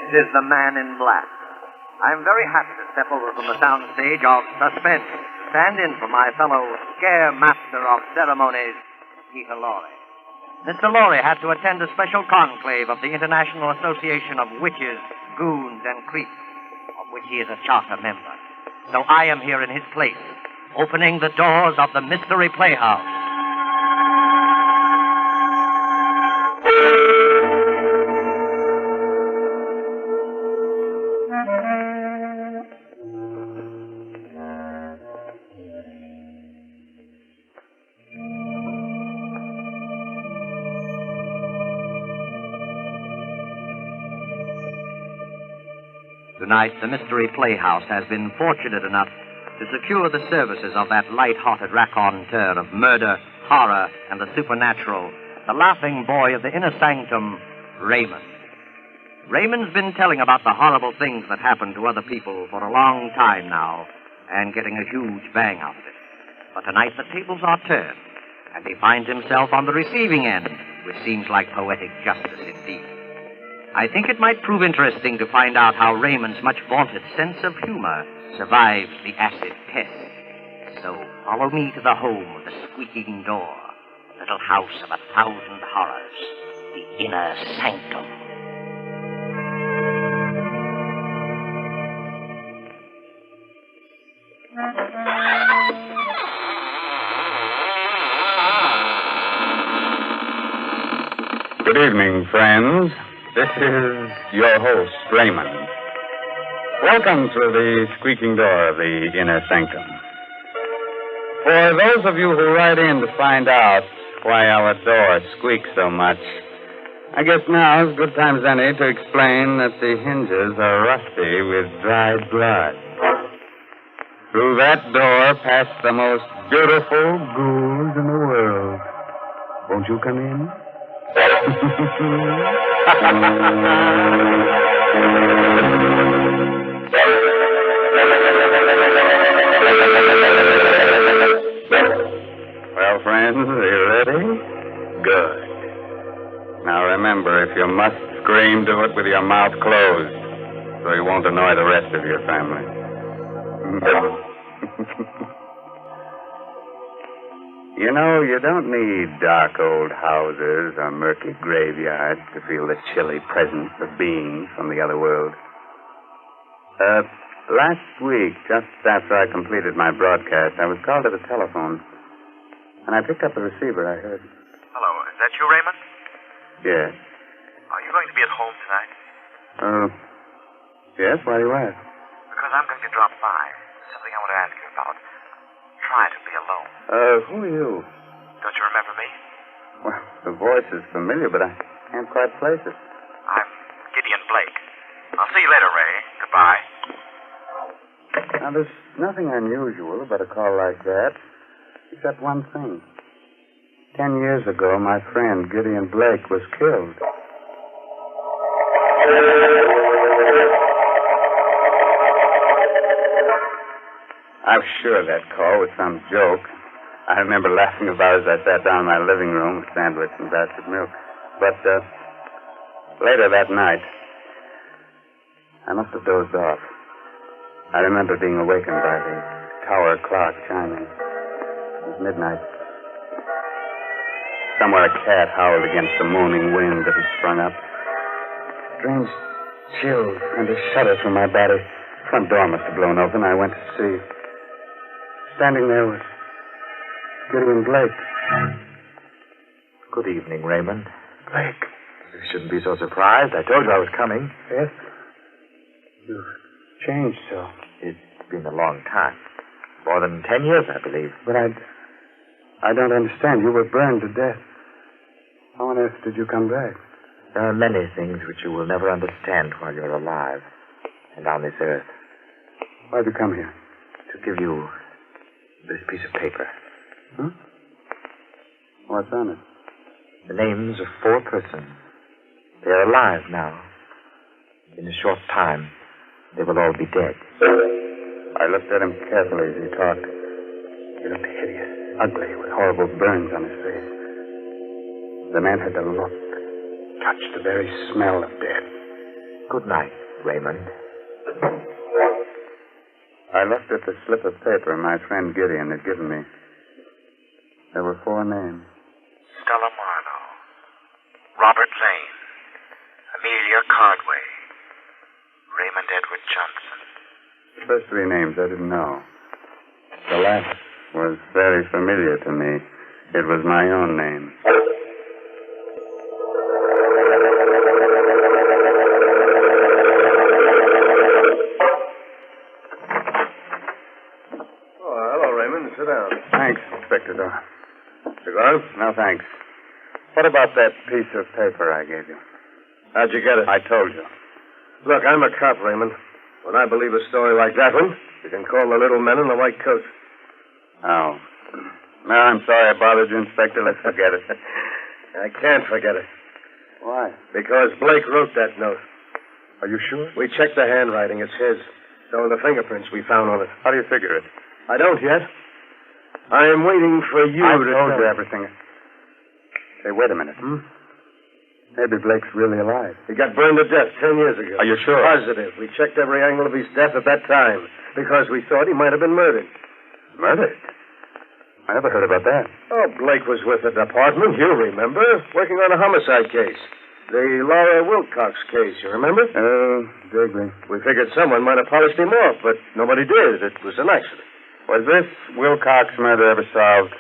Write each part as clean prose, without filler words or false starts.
is the Man in Black. I'm very happy to step over from the soundstage of Suspense to stand in for my fellow scare master of ceremonies, Peter Lorre. Mr. Lorre had to attend a special conclave of the International Association of Witches, Goons, and Creeps, of which he is a charter member. So I am here in his place, opening the doors of the Mystery Playhouse. Tonight, the Mystery Playhouse has been fortunate enough to secure the services of that light-hearted raconteur of murder, horror, and the supernatural, the laughing boy of the Inner Sanctum, Raymond. Raymond's been telling about the horrible things that happen to other people for a long time now, and getting a huge bang out of it. But tonight the tables are turned, and he finds himself on the receiving end, which seems like poetic justice indeed. I think it might prove interesting to find out how Raymond's much vaunted sense of humor survives the acid test. So follow me to the home of the squeaking door, little house of 1,000 horrors, the Inner Sanctum. Good evening, friends. This is your host, Raymond. Welcome to the squeaking door of the Inner Sanctum. For those of you who write in to find out why our door squeaks so much, I guess now is good time as any to explain that the hinges are rusty with dried blood. Through that door pass the most beautiful ghouls in the world. Won't you come in? Well, friends, are you ready? Good. Now remember, if you must scream, do it with your mouth closed, so you won't annoy the rest of your family. You know, you don't need dark old houses or murky graveyards to feel the chilly presence of beings from the other world. Last week, just after I completed my broadcast, I was called to the telephone, and I picked up the receiver. I heard. Hello, is that you, Raymond? Yes. Are you going to be at home tonight? Yes, why do you ask? Because I'm going to drop by. Something I want to ask you about. Try to be alone. Who are you? Don't you remember me? Well, the voice is familiar, but I can't quite place it. I'm Gideon Blake. I'll see you later, Ray. Goodbye. Now, there's nothing unusual about a call like that, except one thing. 10 years ago, my friend Gideon Blake was killed. I'm sure that call was some joke. I remember laughing about it as I sat down in my living room with sandwich and basket milk. But later that night, I must have dozed off. I remember being awakened by the tower clock chiming. It was midnight. Somewhere a cat howled against the moaning wind that had sprung up. Strange chills and a shudder through my body. The front door must have blown open. I went to see. Standing there was Gideon Blake. Good evening, Raymond. Blake. You shouldn't be so surprised. I told you I was coming. Yes? You've changed so. It's been a long time. More than 10 years, I believe. But I don't understand. You were burned to death. How on earth did you come back? There are many things which you will never understand while you're alive and on this earth. Why'd you come here? To give you this piece of paper. Huh? What's on it? The names of 4 persons. They are alive now. In a short time, they will all be dead. I looked at him carefully as he talked. He looked hideous, ugly, with horrible burns on his face. The man had the look, touched the very smell of death. Good night, Raymond. I looked at the slip of paper my friend Gideon had given me. There were 4 names. Stella Marlowe, Robert Lane, Amelia Cardway, Raymond Edward Johnson. The first 3 names I didn't know. The last was very familiar to me. It was my own name. Oh, hello, Raymond. Sit down. Thanks, Inspector Dorr. Cigar? No, thanks. What about that piece of paper I gave you? How'd you get it? I told you. Look, I'm a cop, Raymond. When I believe a story like that one, you can call the little men in the white coats. Oh. No, I'm sorry I bothered you, Inspector. Let's forget it. I can't forget it. Why? Because Blake wrote that note. Are you sure? We checked the handwriting. It's his. So are the fingerprints we found on it. How do you figure it? I don't yet. I am waiting for you I to told tell you me. everything. Say, wait a minute. Maybe Blake's really alive. He got burned to death 10 years ago. Are you sure? Positive. We checked every angle of his death at that time because we thought he might have been murdered. Murdered? I never heard about that. Oh, Blake was with the department, you remember, working on a homicide case. The Lorre Wilcox case, you remember? Oh, vaguely. We figured someone might have polished him off, but nobody did. It was an accident. Was this Wilcox murder ever solved?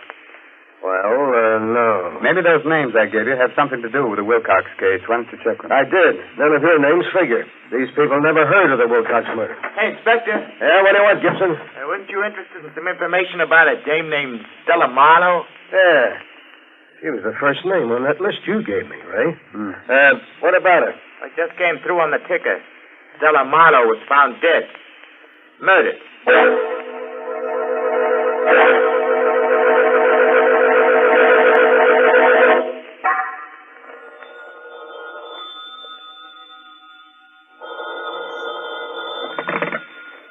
Well, no. Maybe those names I gave you have something to do with the Wilcox case. Why don't you check them? I did. None of your names figure. These people never heard of the Wilcox murder. Hey, Inspector. Yeah, what do you want, Gibson? Weren't you interested in some information about a dame named Stella Marlowe? Yeah. She was the first name on that list you gave me, Ray. What about her? I just came through on the ticker. Stella Marlowe was found dead. Murdered.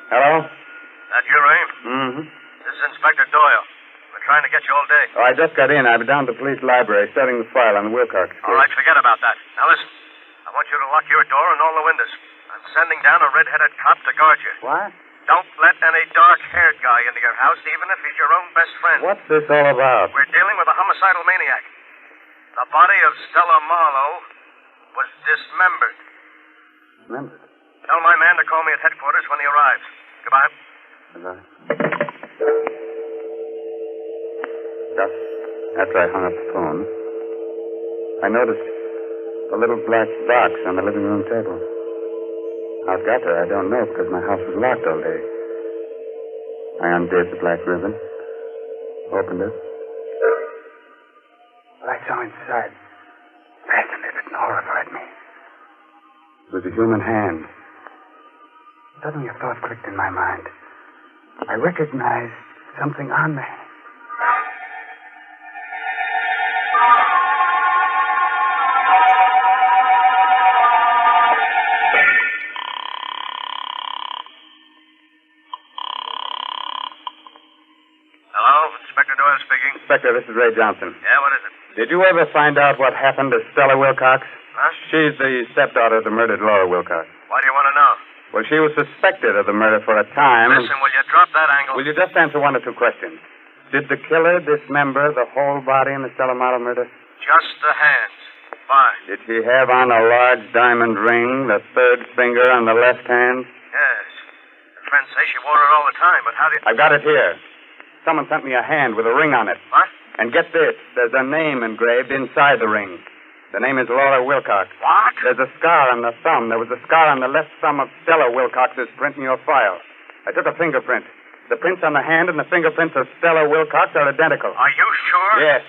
Hello? That you, Ray? Mm-hmm. This is Inspector Doyle. We're trying to get you all day. Oh, I just got in. I was down at the police library studying the file on the Wilcox case. All right, forget about that. Now listen, I want you to lock your door and all the windows. I'm sending down a red-headed cop to guard you. What? Don't let any dark-haired guy into your house, even if he's your own best friend. What's this all about? We're dealing with a homicidal maniac. The body of Stella Marlowe was dismembered. Remember. Tell my man to call me at headquarters when he arrives. Goodbye. Goodbye. Just after I hung up the phone, I noticed a little black box on the living room table. How it got there, I don't know, because my house was locked all day. I undid the black ribbon, opened it. What I saw inside fascinated and horrified me. It was a human hand. Suddenly a thought clicked in my mind. I recognized something on the hand. Inspector, this is Ray Johnson. Yeah, what is it? Did you ever find out what happened to Stella Wilcox? Huh? She's the stepdaughter of the murdered Lorre Wilcox. Why do you want to know? Well, she was suspected of the murder for a time. Listen, will you drop that angle? Will you just answer 1 or 2 questions? Did the killer dismember the whole body in the Stella Marlowe murder? Just the hands. Fine. Did she have on a large diamond ring, the 3rd finger on the left hand? Yes. Her friends say she wore it all the time, but how do you... I've got it here. Someone sent me a hand with a ring on it. What? And get this, there's a name engraved inside the ring. The name is Lorre Wilcox. What? There's a scar on the thumb. There was a scar on the left thumb of Stella Wilcox's print in your file. I took a fingerprint. The prints on the hand and the fingerprints of Stella Wilcox are identical. Are you sure? Yes.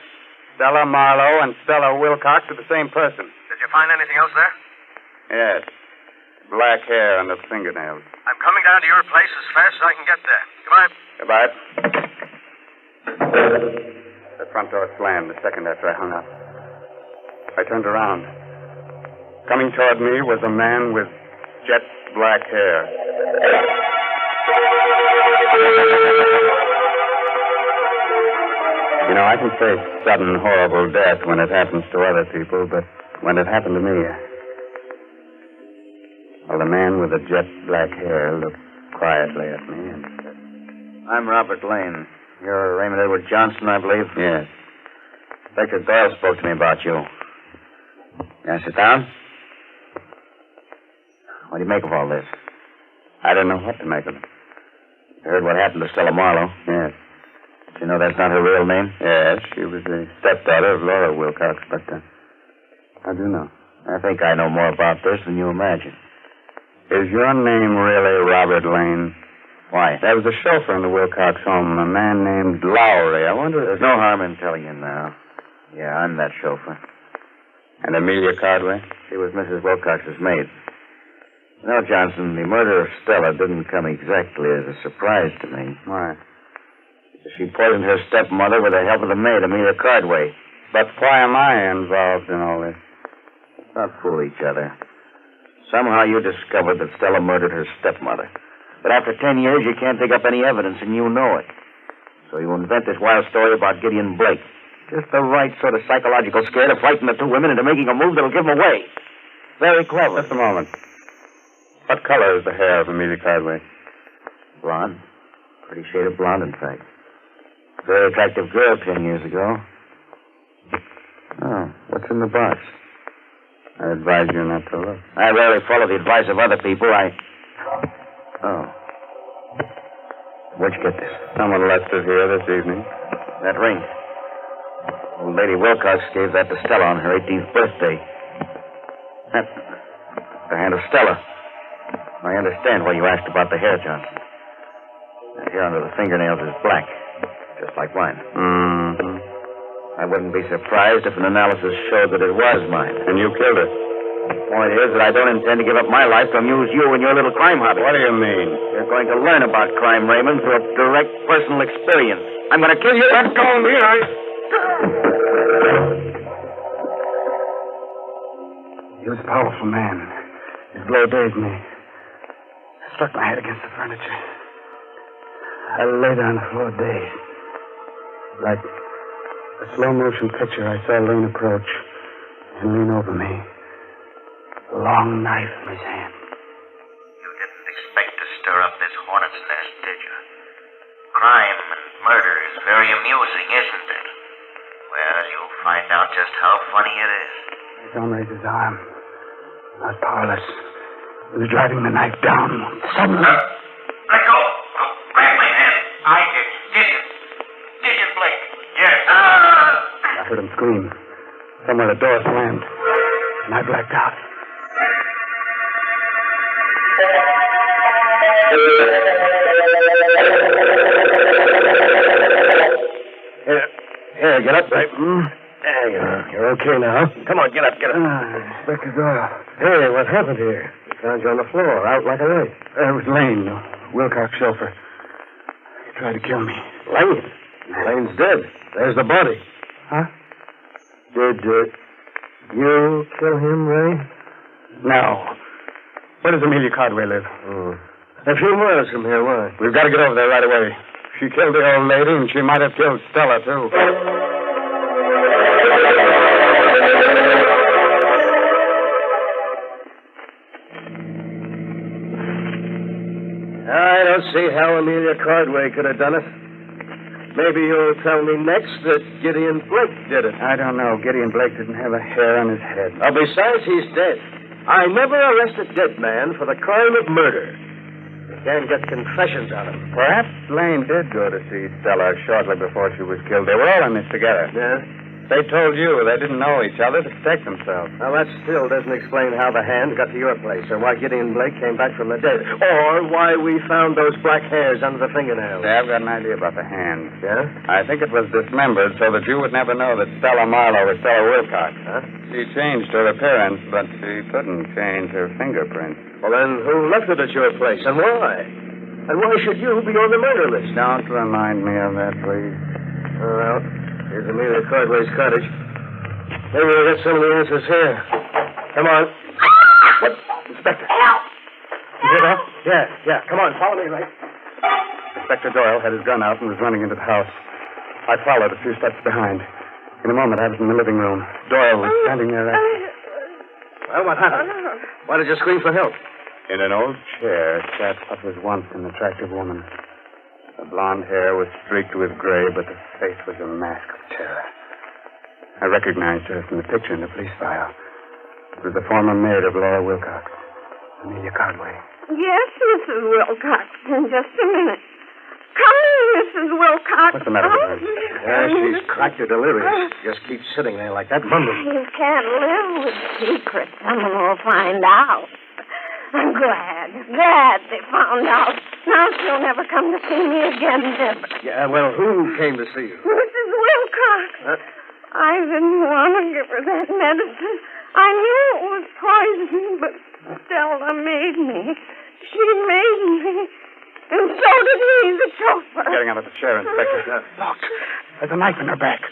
Stella Marlowe and Stella Wilcox are the same person. Did you find anything else there? Yes. Black hair on the fingernails. I'm coming down to your place as fast as I can get there. Goodbye. Goodbye. The front door slammed the second after I hung up. I turned around. Coming toward me was a man with jet black hair. You know, I can face sudden, horrible death when it happens to other people, but when it happened to me, Well, the man with the jet black hair looked quietly at me and said, I'm Robert Lane. You're Raymond Edward Johnson, I believe? yes. Inspector Doyle spoke to me about you. Can I sit down? What do you make of all this? I don't know what to make of it. You heard what happened to Stella Marlowe? Yes. You know that's not her real name? Yes, she was the stepdaughter of Lorre Wilcox, but I do know. I think I know more about this than you imagine. Is your name really Robert Lane? Why? There was a chauffeur in the Wilcox home, a man named Lowry. I wonder... There's no harm in telling you now. Yeah, I'm that chauffeur. And Amelia Cardway? She was Mrs. Wilcox's maid. You know, Johnson, the murder of Stella didn't come exactly as a surprise to me. Why? She poisoned her stepmother with the help of the maid, Amelia Cardway. But why am I involved in all this? Let's not fool each other. Somehow you discovered that Stella murdered her stepmother. But after 10 years, you can't dig up any evidence, and you know it. So you invent this wild story about Gideon Blake. Just the right sort of psychological scare to frighten the two women into making a move that'll give them away. Very clever. Just a moment. What color is the hair of Amelia Cardway? Blonde. Pretty shade of blonde, in fact. Very attractive girl 10 years ago. Oh, what's in the box? I advise you not to look. I rarely follow the advice of other people. Oh. Where'd you get this? Someone left it here this evening. That ring. Old Lady Wilcox gave that to Stella on her 18th birthday. That's the hand of Stella. I understand why you asked about the hair, Johnson. The hair under the fingernails is black, just like mine. Mm-hmm. I wouldn't be surprised if an analysis showed that it was mine. And you killed her. The point is that I don't intend to give up my life to amuse you and your little crime hobby. What do you mean? You're going to learn about crime, Raymond, through a direct personal experience. I'm going to kill you. Let go of me, He was a powerful man. His blow dazed me. I struck my head against the furniture. I lay there on the floor dazed. Like a slow-motion picture, I saw Lane approach and lean over me. A long knife in his hand. You didn't expect to stir up this hornet's nest, did you? Crime and murder is very amusing, isn't it? Well, you'll find out just how funny it is. He don't raise his arm. I was powerless. He was driving the knife down. Suddenly... Let go. Oh, grab my hand. I did. Gideon Blake. Yes. I heard him scream. Somewhere the door slammed. And I blacked out. Here, get up, right? There you are. You're okay now. Come on, get up. Inspector Doyle. Hey, what happened here? We found you on the floor, out like a light. It was Lane, the Wilcox chauffeur. He tried to kill me. Lane? Lane's dead. There's the body. Huh? Did you kill him, Ray? No. Where does Amelia Cardway live? A few miles from here. Why? We've got to get over there right away. She killed the old lady, and she might have killed Stella, too. I don't see how Amelia Cardway could have done it. Maybe you'll tell me next that Gideon Blake did it. I don't know. Gideon Blake didn't have a hair on his head. Besides, he's dead. I never arrest a dead man for the crime of murder. You can't get confessions out of him. Perhaps Lane did go to see Stella shortly before she was killed. They were all in this together. Yeah? They told you they didn't know each other to protect themselves. Now, that still doesn't explain how the hand got to your place, or why Gideon Blake came back from the dead, or why we found those black hairs under the fingernails. Yeah, I've got an idea about the hand. Yeah? I think it was dismembered so that you would never know that Stella Marlowe was Stella Wilcox. Huh? She changed her appearance, but she couldn't change her fingerprints. Well, then, who left it at your place, and why? And why should you be on the murder list? Don't remind me of that, please. Well, here's Amelia Cardway's cottage. Maybe we'll get some of the answers here. Come on. What? Inspector. You hear that? Yeah. Come on, follow me, Ray. Inspector Doyle had his gun out and was running into the house. I followed a few steps behind. In a moment, I was in the living room. Doyle was standing there. Well, what happened? Why did you scream for help? In an old chair sat what was once an attractive woman. The blonde hair was streaked with gray, but the face was a mask of terror. I recognized her from the picture in the police file. It was the former maid of Lorre Wilcox, Amelia Cardway. Yes, Mrs. Wilcox. In just a minute. Come in, Mrs. Wilcox. What's the matter with her? Yeah, she's cracked or delirious. Just keeps sitting there like that, mumbling. You can't live with secrets. Someone will find out. I'm glad they found out. Now she'll never come to see me again, never. Yeah, well, who came to see you? Mrs. Wilcox. I didn't want to give her that medicine. I knew it was poison, but Stella made me. She made me. And so did he, the chauffeur. Getting out of the chair, Inspector. Look, there's a knife in her back.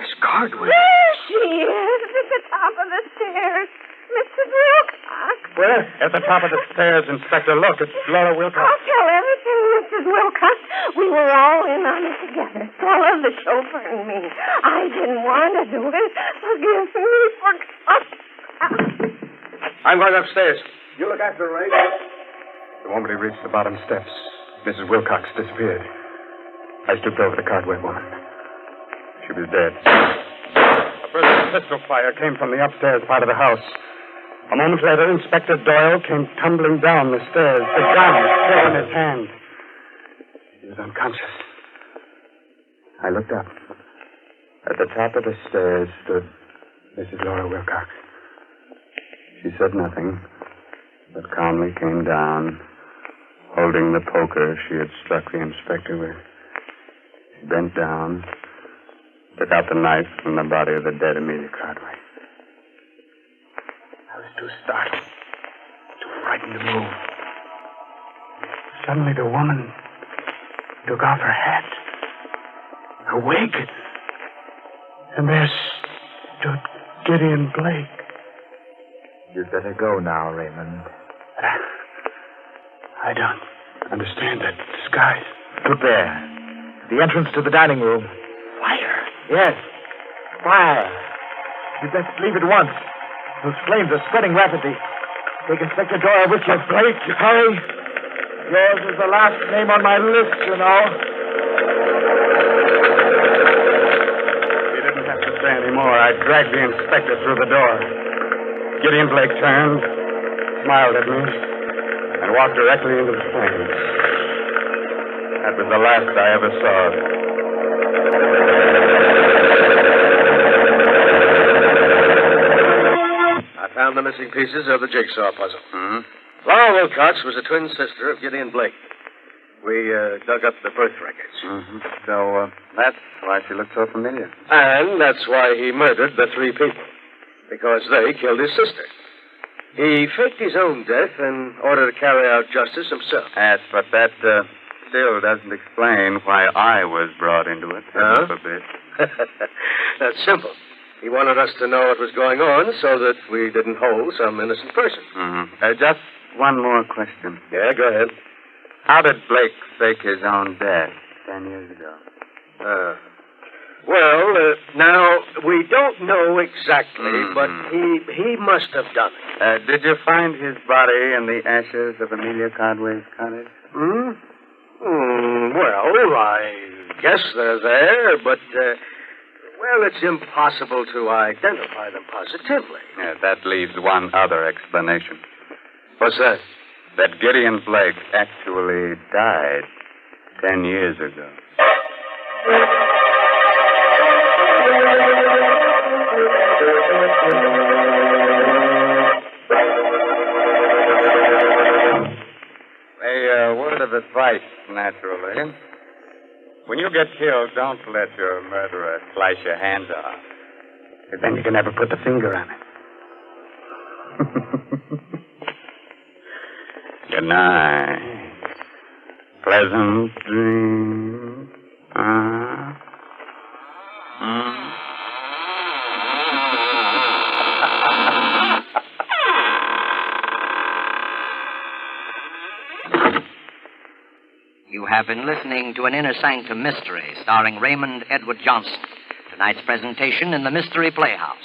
Miss Cardway. There she is, at the top of the stairs. Mrs. Wilcox. Where? At the top of the stairs, Inspector. Look, it's Lorre Wilcox. I'll tell everything, Mrs. Wilcox. We were all in on it together. Stella, the chauffeur, and me. I didn't want to do it. Forgive me for... I'm going upstairs. You look after her, Ray. The moment he reached the bottom steps, Mrs. Wilcox disappeared. I stooped over the Cardway woman. She was dead. A burst of pistol fire came from the upstairs part of the house. A moment later, Inspector Doyle came tumbling down the stairs, the gun still in his hand. He was unconscious. I looked up. At the top of the stairs stood Mrs. Lorre Wilcox. She said nothing, but calmly came down, holding the poker she had struck the inspector with. She bent down, took out the knife from the body of the dead Amelia Cardway. I was too startled, too frightened to move. Suddenly the woman took off her hat, her wig, and there stood Gideon Blake. You'd better go now, Raymond. I don't understand that disguise. Look there. The entrance to the dining room. Fire. Yes. Fire. You'd best leave at once. Those flames are spreading rapidly. Take Inspector Doyle with you. Blake, hurry. Yours is the last name on my list, you know. He didn't have to say any more. I dragged the inspector through the door. Gideon Blake turned, smiled at me, and walked directly into the flames. That was the last I ever saw of him. I found the missing pieces of the jigsaw puzzle. Hmm? Laura Wilcox was a twin sister of Gideon Blake. We dug up the birth records. Mm-hmm. So that's why she looked so familiar. And that's why he murdered the three people. Because they killed his sister. He faked his own death in order to carry out justice himself. Yes, but that still doesn't explain why I was brought into it. Huh? A bit. That's simple. He wanted us to know what was going on so that we didn't hold some innocent person. Mm-hmm. Just one more question. Yeah, go ahead. How did Blake fake his own death 10 years ago? Now, we don't know exactly, but he must have done it. Did you find his body in the ashes of Amelia Cardway's cottage? Well, I guess they're there, but, it's impossible to identify them positively. Yeah, that leaves one other explanation. What's that? That Gideon Blake actually died 10 years ago. A word of advice, naturally. When you get killed, don't let your murderer slice your hands off. But then you can never put the finger on it. Good night. Pleasant dreams. You have been listening to an Inner Sanctum Mystery starring Raymond Edward Johnson. Tonight's presentation in the Mystery Playhouse.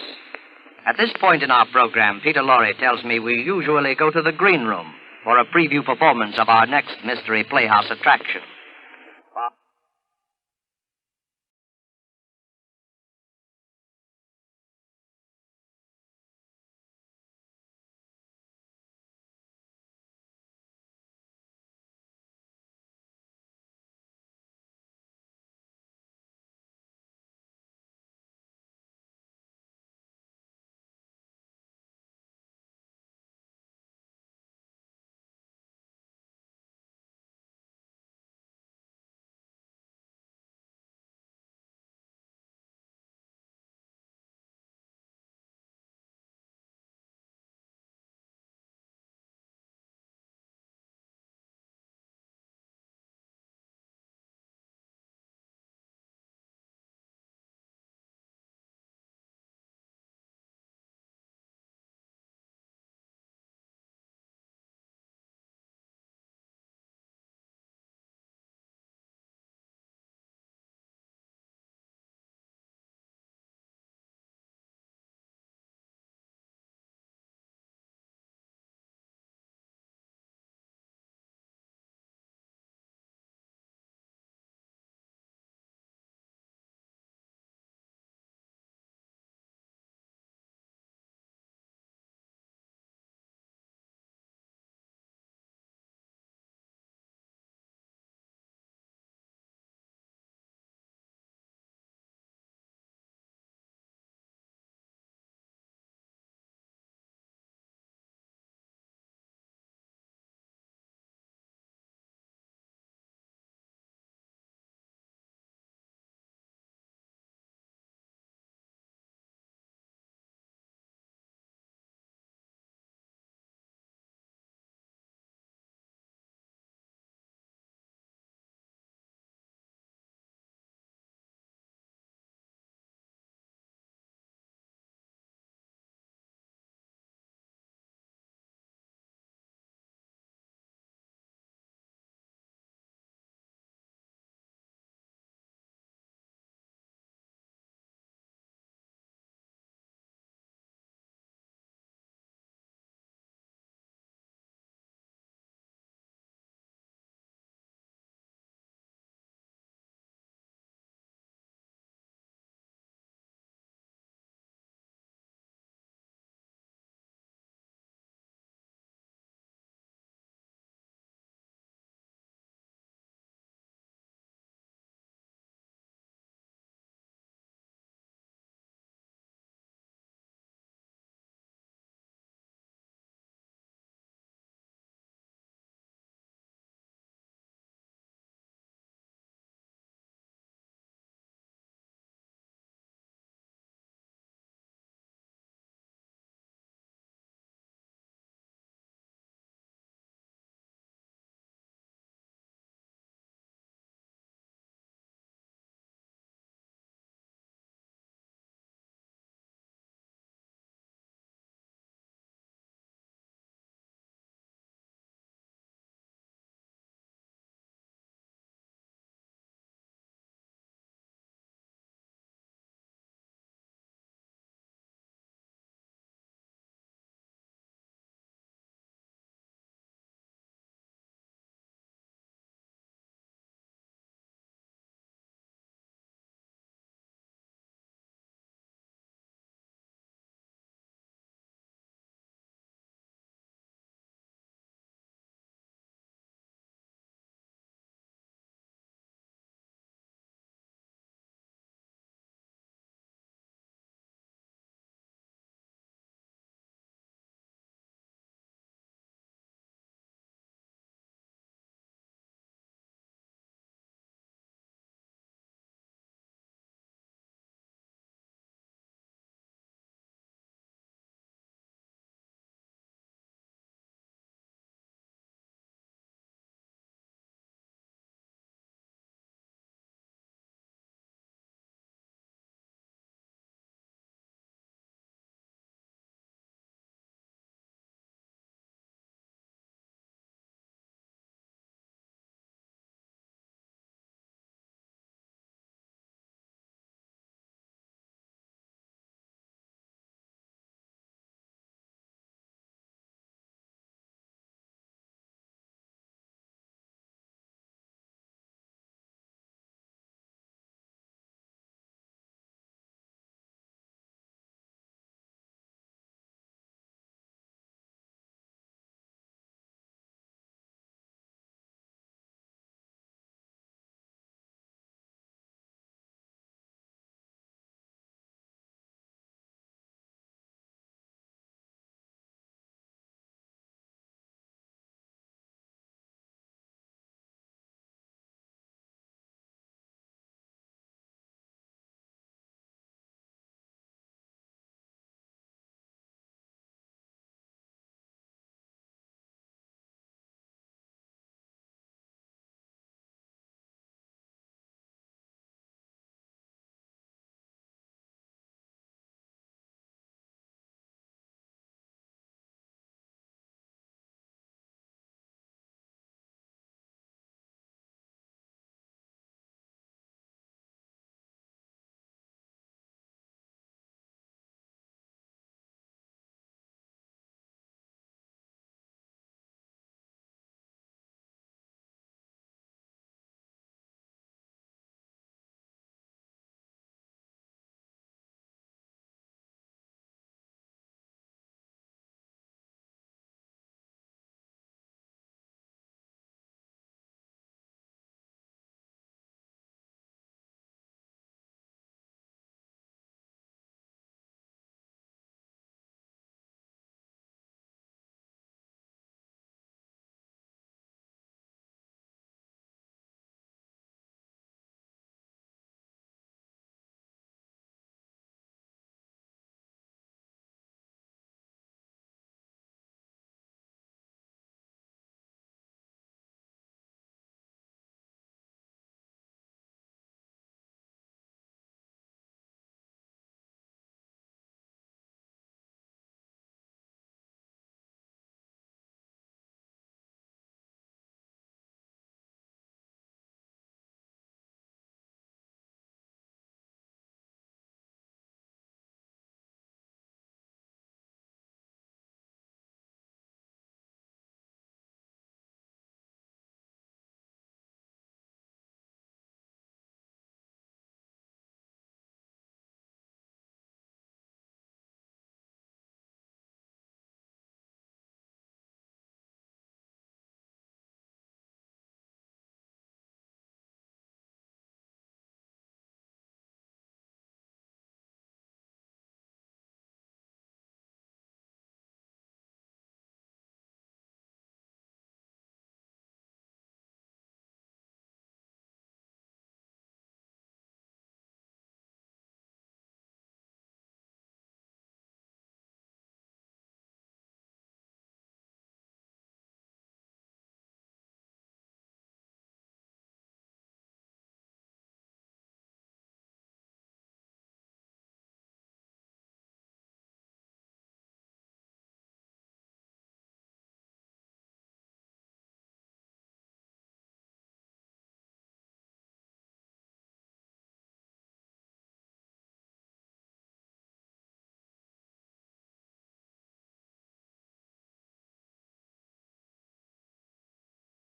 At this point in our program, Peter Lorre tells me we usually go to the green room for a preview performance of our next Mystery Playhouse attraction.